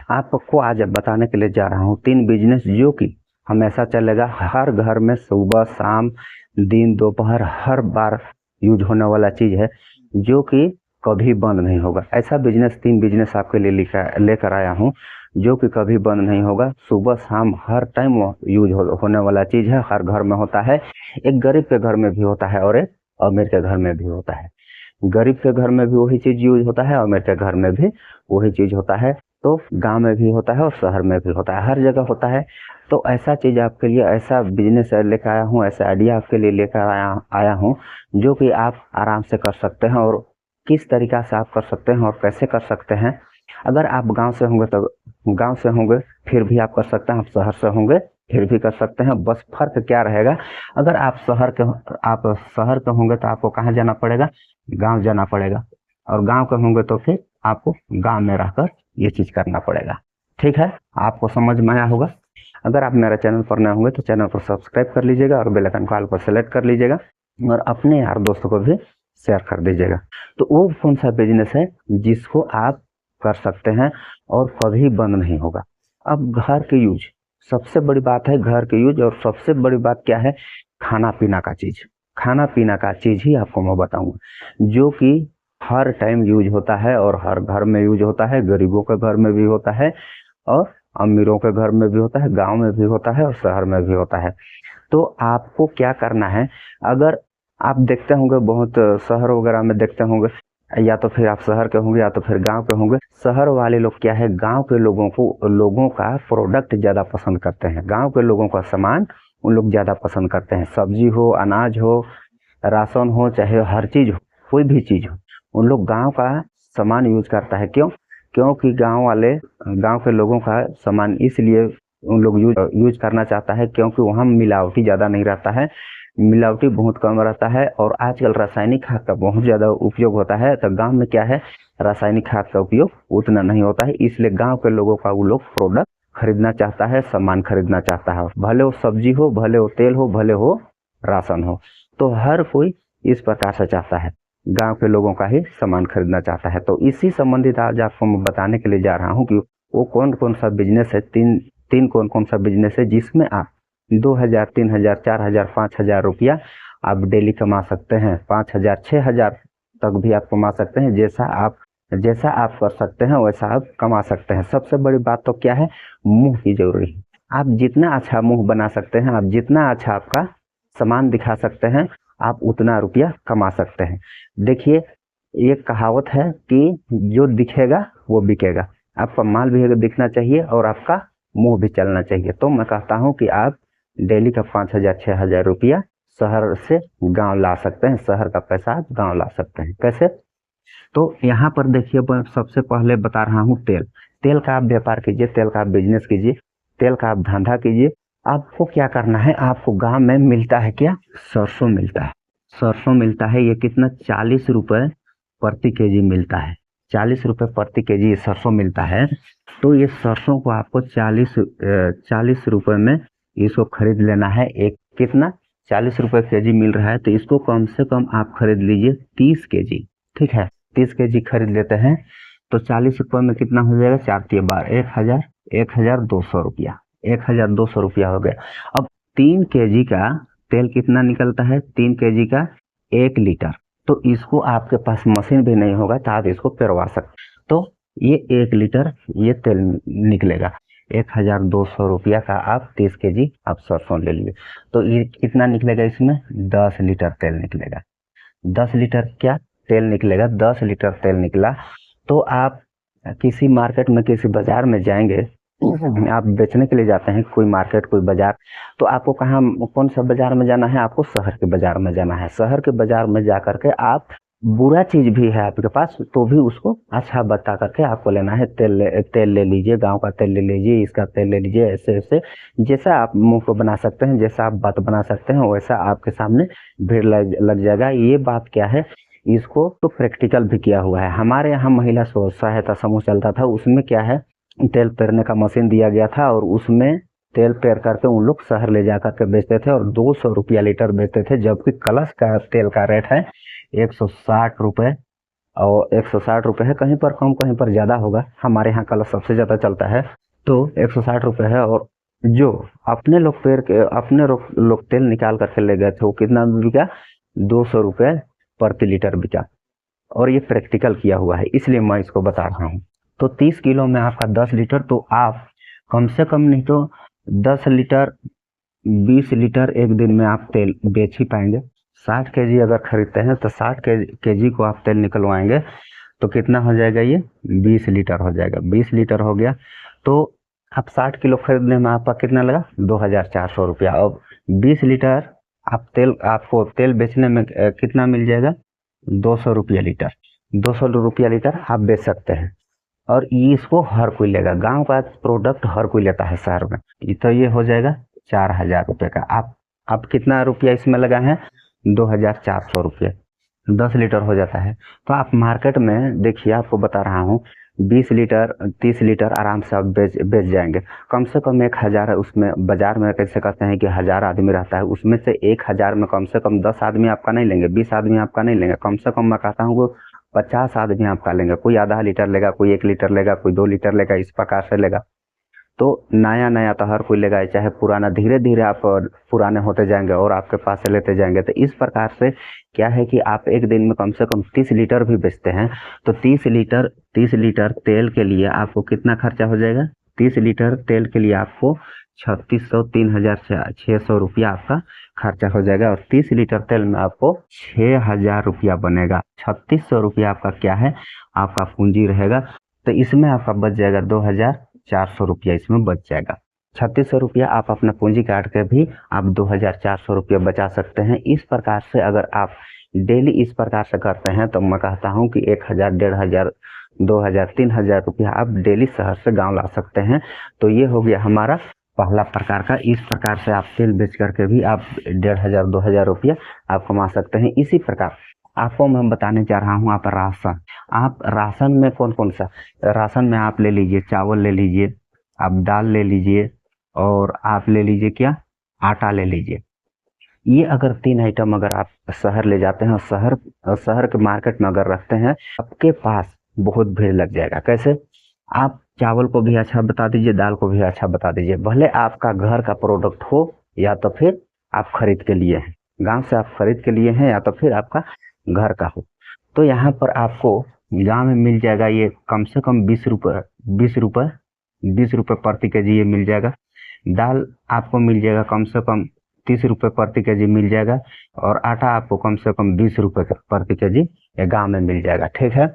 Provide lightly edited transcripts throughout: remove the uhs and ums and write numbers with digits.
आपको आज बताने के लिए जा रहा हूँ 3 बिजनेस जो कि हमेशा चलेगा, हर घर में सुबह शाम दिन दोपहर हर बार यूज होने वाला चीज़ है जो कि कभी बंद नहीं होगा। ऐसा बिजनेस 3 बिजनेस आपके लिए लेकर आया हूँ जो कि कभी बंद नहीं होगा। सुबह शाम हर टाइम यूज होने वाला चीज़ है, हर घर में होता है। एक गरीब के घर में भी होता है और एक अमीर के घर में भी होता है। गरीब के घर में भी वही चीज़ यूज होता है, अमीर के घर में भी वही चीज़ होता है। तो गांव में भी होता है और शहर में भी होता है, हर जगह होता है। तो ऐसा चीज़ आपके लिए, ऐसा बिजनेस लेकर आया हूँ, ऐसा आइडिया आपके लिए लेकर आया हूँ जो कि आप आराम से कर सकते हैं। और किस तरीक़ा से आप कर सकते हैं और कैसे कर सकते हैं। अगर आप गांव से होंगे तो गांव से होंगे फिर भी आप कर सकते हैं, आप शहर से होंगे फिर भी कर सकते हैं। बस फर्क क्या रहेगा, अगर आप शहर के होंगे तो आपको कहाँ जाना पड़ेगा, गांव जाना पड़ेगा। और गांव के होंगे तो फिर आपको गांव में रहकर ये चीज़ करना पड़ेगा। ठीक है, आपको समझ में आया होगा। अगर आप मेरे चैनल पर नए होंगे तो चैनल को सब्सक्राइब कर लीजिएगा और बेल आइकन कॉल को सेलेक्ट कर लीजिएगा और अपने यार दोस्तों को भी शेयर कर दीजिएगा। तो वो कौन सा बिजनेस है जिसको आप कर सकते हैं और कभी बंद नहीं होगा। अब घर के यूज, सबसे बड़ी बात है घर के यूज। और सबसे बड़ी बात क्या है, खाना पीना का चीज़। खाना पीना का चीज़ ही आपको मैं बताऊंगा जो कि हर टाइम यूज होता है और हर घर में यूज होता है। गरीबों के घर में भी होता है और अमीरों के घर में भी होता है, गांव में भी होता है और शहर में भी होता है। तो आपको क्या करना है, अगर आप देखते होंगे बहुत शहर वगैरह में देखते होंगे, या तो फिर आप शहर के होंगे या तो फिर गांव के होंगे। शहर वाले लोग क्या है, गांव के लोगों का प्रोडक्ट ज़्यादा पसंद करते हैं, गांव के लोगों का सामान उन लोग ज़्यादा पसंद करते हैं। सब्जी हो, अनाज हो, राशन हो, चाहे हर चीज़ हो, कोई भी चीज़ हो, उन लोग गांव का सामान यूज करता है। क्योंकि गांव के लोगों का सामान इसलिए उन लोग यूज करना चाहता है क्योंकि वहाँ मिलावटी ज़्यादा नहीं रहता है, मिलावटी बहुत कम रहता है। और आजकल रासायनिक खाद का बहुत ज़्यादा उपयोग होता है। तो गांव में क्या है, रासायनिक खाद का उपयोग उतना नहीं होता है, इसलिए गांव के लोगों का वो लोग प्रोडक्ट खरीदना चाहता है, सामान खरीदना चाहता है। भले वो सब्जी हो, भले वो तेल हो, भले हो राशन हो। तो हर कोई इस प्रकार से चाहता है, गांव के लोगों का ही सामान खरीदना चाहता है। तो इसी संबंधित आज आपको मैं बताने के लिए जा रहा हूँ कि वो कौन कौन सा बिजनेस है, तीन कौन कौन सा बिजनेस है जिसमें आप 2000, 3000, 4000, 5000 रुपया आप डेली कमा सकते हैं। 5000, 6000 तक भी आप कमा सकते हैं। जैसा आप कर सकते हैं वैसा आप कमा सकते हैं। सबसे बड़ी बात तो क्या है, मुंह की जरूरी है। आप जितना अच्छा मुंह बना सकते हैं, आप जितना अच्छा आपका सामान दिखा सकते हैं, आप उतना रुपया कमा सकते हैं। देखिए, एक कहावत है कि जो दिखेगा वो बिकेगा। आपका माल भी दिखना चाहिए और आपका मुंह भी चलना चाहिए। तो मैं कहता हूं कि आप डेली का 5000, 6000 रुपया शहर से गांव ला सकते हैं, शहर का पैसा आप गांव ला सकते हैं। कैसे, तो यहाँ पर देखिए, मैं सबसे पहले बता रहा हूँ तेल का आप व्यापार कीजिए, तेल का आप बिजनेस कीजिए, तेल का आप धंधा कीजिए। आपको क्या करना है, आपको गांव में मिलता है क्या, सरसों मिलता है। सरसों मिलता है, ये कितना, 40 रुपये प्रति केजी मिलता है। 40 रुपये प्रति केजी ये सरसों मिलता है। तो ये सरसों को आपको 40 रुपये में इसको खरीद लेना है। एक कितना, 40 रुपये केजी मिल रहा है तो इसको कम से कम आप खरीद लीजिए 30 केजी। ठीक है, 30 केजी खरीद लेते हैं तो 40 रुपये में कितना हो जाएगा, 4×3=1200, 1200 रुपया, 1200 रुपया हो गया। अब 3 केजी का तेल कितना निकलता है, 3 केजी का 1 लीटर। तो इसको आपके पास मशीन भी नहीं होगा तो आप इसको पेरवा सकते। तो ये 1 लीटर ये तेल निकलेगा। 1200 रुपया का आप 30 केजी आप सरसों ले लिए तो ये कितना निकलेगा, इसमें 10 लीटर तेल निकलेगा। 10 लीटर क्या तेल निकलेगा, 10 लीटर तेल निकला। तो आप किसी मार्केट में, किसी बाजार में जाएंगे, आप बेचने के लिए जाते हैं कोई मार्केट, कोई बाजार, तो आपको कहाँ, कौन सा बाजार में जाना है, आपको शहर के बाजार में जाना है। शहर के बाजार में जा करके आप, बुरा चीज भी है आपके पास तो भी उसको अच्छा बता करके आपको लेना है। तेल ले लीजिए, गांव का तेल ले लीजिए, इसका तेल ले लीजिए, ऐसे ऐसे जैसा आप मुंह को बना सकते हैं, जैसा आप बात बना सकते हैं वैसा आपके सामने भीड़ लग जाएगा। ये बात क्या है, इसको तो प्रैक्टिकल भी किया हुआ है। हमारे यहाँ महिला स्व सहायता समूह चलता था, उसमें क्या है, तेल पेरने का मशीन दिया गया था और उसमें तेल पेर करके उन लोग शहर ले जा करके बेचते थे और 200 रुपया लीटर बेचते थे। जबकि कलश का तेल का रेट है 160 रुपये और 160 रुपये है, कहीं पर कम कहीं पर ज़्यादा होगा। हमारे यहाँ कलर सबसे ज़्यादा चलता है तो 160 रुपये है। और जो अपने लोग लोग तेल निकाल करके ले गए थे वो कितना बिका, 200 रुपये प्रति लीटर बिका। और ये प्रैक्टिकल किया हुआ है इसलिए मैं इसको बता रहा हूँ। तो 30 किलो में आपका 10 लीटर, तो आप कम से कम नहीं तो 10 लीटर 20 लीटर एक दिन में आप तेल बेच ही पाएंगे। 60 केजी अगर खरीदते हैं तो 60 केजी को आप तेल निकलवाएंगे तो कितना हो जाएगा, ये 20 लीटर हो जाएगा। 20 लीटर हो गया तो आप 60 किलो खरीदने में आपका कितना लगा, 2400 रुपया। अब 20 लीटर आपको तेल बेचने में कितना मिल जाएगा, 200 रुपया लीटर। 200 रुपया लीटर आप बेच सकते हैं और इसको हर कोई लेगा। गांव का प्रोडक्ट हर कोई लेता है शहर में, तो ये हो जाएगा 4000 रुपये का। आप कितना रुपया इसमें लगा है, 2400 रुपये। 10 लीटर हो जाता है। तो आप मार्केट में देखिए, आपको बता रहा हूँ 20 लीटर 30 लीटर आराम से आप बेच जाएंगे। कम से कम 1000 है उसमें। बाजार में कैसे कहते हैं कि 1000 आदमी रहता है, उसमें से 1000 में कम से कम 10 आदमी आपका नहीं लेंगे, 20 आदमी आपका नहीं लेंगे, कम से कम मैं कहता हूँ वो 50 आदमी आपका लेंगे। कोई आधा लीटर लेगा, कोई 1 लीटर लेगा, कोई 2 लीटर लेगा, इस प्रकार से लेगा। तो नया तो हर कोई लेगा, चाहे पुराना। धीरे धीरे आप पुराने होते जाएंगे और आपके पास से लेते जाएंगे। तो इस प्रकार से क्या है कि आप एक दिन में कम से कम 30 लीटर भी बेचते हैं तो 30 लीटर तेल के लिए आपको कितना खर्चा हो जाएगा, 30 लीटर तेल के लिए आपको 3600 3600 रुपया आपका खर्चा हो जाएगा। और 30 लीटर तेल में आपको 6000 रुपया बनेगा। 3600 रुपया आपका क्या है, आपका पूंजी रहेगा। तो इसमें आपका बच जाएगा 2400 रुपया, इसमें बच जाएगा। 3600 रुपया आप अपना पूंजी काट के भी आप 2400 रुपया बचा सकते हैं। इस प्रकार से अगर आप डेली इस प्रकार से करते हैं तो मैं कहता हूं कि 1000, 1500, 2000, 3000 रुपया आप डेली शहर से गांव ला सकते हैं। तो ये हो गया हमारा पहला प्रकार का। इस प्रकार से आप तेल बेच करके भी आप 1500, 2000 रुपया आप कमा सकते हैं। इसी प्रकार आपको मैं बताने जा रहा हूँ, आप राशन में कौन सा राशन में आप ले लीजिए, चावल ले लीजिए, आप दाल ले लीजिए, और आप ले लीजिए क्या, आटा ले लीजिए। ये अगर 3 आइटम अगर आप शहर ले जाते हैं और शहर के मार्केट में अगर रखते हैं, आपके पास बहुत भीड़ लग जाएगा। कैसे, आप चावल को भी अच्छा बता दीजिए, दाल को भी अच्छा बता दीजिए, भले आपका घर का प्रोडक्ट हो या तो फिर आप खरीद के लिए हैं, गांव से आप खरीद के लिए हैं, या तो फिर आपका घर का हो। तो यहाँ पर आपको गांव में मिल जाएगा ये कम से कम 20 रुपये प्रति केजी ये मिल जाएगा। दाल आपको मिल जाएगा कम से कम 30 रुपये प्रति केजी मिल जाएगा। और आटा आपको कम से कम 20 रुपये प्रति केजी ये गाँव में मिल जाएगा। ठीक है,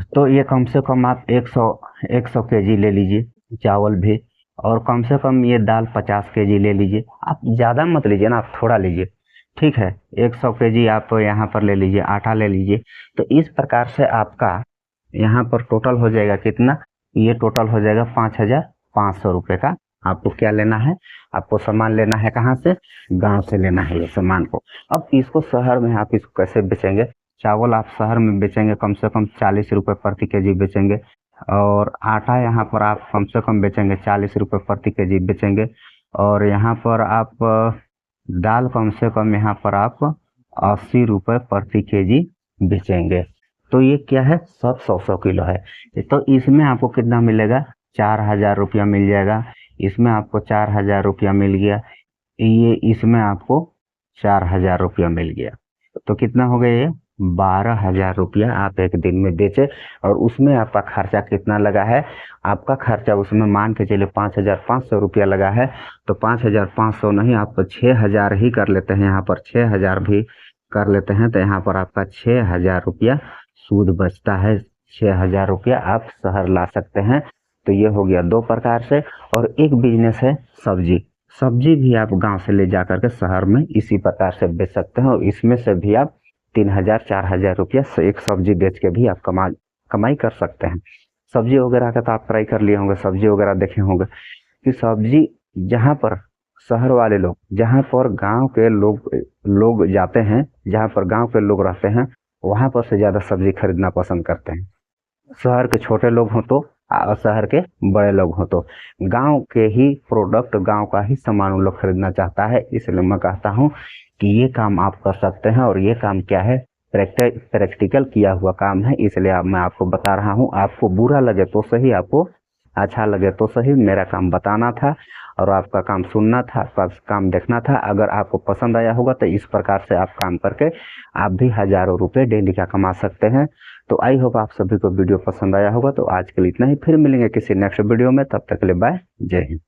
तो ये कम से कम आप 100 केजी ले लीजिए चावल भी, और कम से कम ये दाल 50 केजी ले लीजिए। आप ज़्यादा मत लीजिए ना, आप थोड़ा लीजिए, ठीक है। 100 केजी आप यहाँ पर ले लीजिए, आटा ले लीजिए। तो इस प्रकार से आपका यहाँ पर टोटल हो जाएगा कितना, ये टोटल हो जाएगा 5500 रुपये का। आपको क्या लेना है, आपको सामान लेना है कहाँ से, गांव से लेना है ये सामान को। अब इसको शहर में आप इसको कैसे बेचेंगे, चावल आप शहर में बेचेंगे कम से कम 40 रुपये प्रति केजी बेचेंगे, और आटा यहाँ पर आप कम से कम बेचेंगे 40 रुपये प्रति केजी बेचेंगे, और यहाँ पर आप दाल कम से कम यहाँ पर आप 80 रुपये प्रति केजी बेचेंगे। तो ये क्या है, सब 100 किलो है। तो इसमें आपको कितना मिलेगा, 4000 रुपया मिल जाएगा। इसमें आपको 4000 रुपया मिल गया, ये इसमें आपको 4000 रुपया मिल गया। तो कितना हो गया, ये 12000 रुपया आप एक दिन में बेचे। और उसमें आपका खर्चा कितना लगा है, आपका खर्चा उसमें मान के चलिए 5500 रुपया लगा है। तो 5500 नहीं, आप 6000 ही कर लेते हैं, यहाँ पर 6000 भी कर लेते हैं। तो यहाँ पर आपका 6000 रुपया सूद बचता है। 6000 रुपया आप शहर ला सकते हैं। तो ये हो गया 2 प्रकार से। और एक बिजनेस है सब्जी भी आप गांव से ले जा करके शहर में इसी प्रकार से बेच सकते हैं। और इसमें से भी आप 3000, 4000 रुपया से एक सब्जी बेच के भी आप कमाई कर सकते हैं। सब्जी वगैरह का तो आप ट्राई कर लिए होंगे, सब्जी वगैरह देखे होंगे कि सब्जी जहाँ पर शहर वाले लोग, जहाँ पर गांव के लोग जाते हैं, जहाँ पर गांव के लोग रहते हैं, वहाँ पर से ज़्यादा सब्जी खरीदना पसंद करते हैं। शहर के छोटे लोग हों तो और शहर के बड़े लोग हों तो गांव के ही प्रोडक्ट, गांव का ही सामान उन लोग खरीदना चाहता है। इसलिए मैं कहता हूँ कि ये काम आप कर सकते हैं। और ये काम क्या है, प्रैक्टिकल किया हुआ काम है, इसलिए मैं आपको बता रहा हूँ। आपको बुरा लगे तो सही, आपको अच्छा लगे तो सही, मेरा काम बताना था और आपका काम सुनना था, आपका काम देखना था। अगर आपको पसंद आया होगा तो इस प्रकार से आप काम करके आप भी हज़ारों रुपए डेली का कमा सकते हैं। तो आई होप आप सभी को वीडियो पसंद आया होगा। तो आज के लिए इतना ही, फिर मिलेंगे किसी नेक्स्ट वीडियो में, तब तक के लिए बाय, जय हिंद।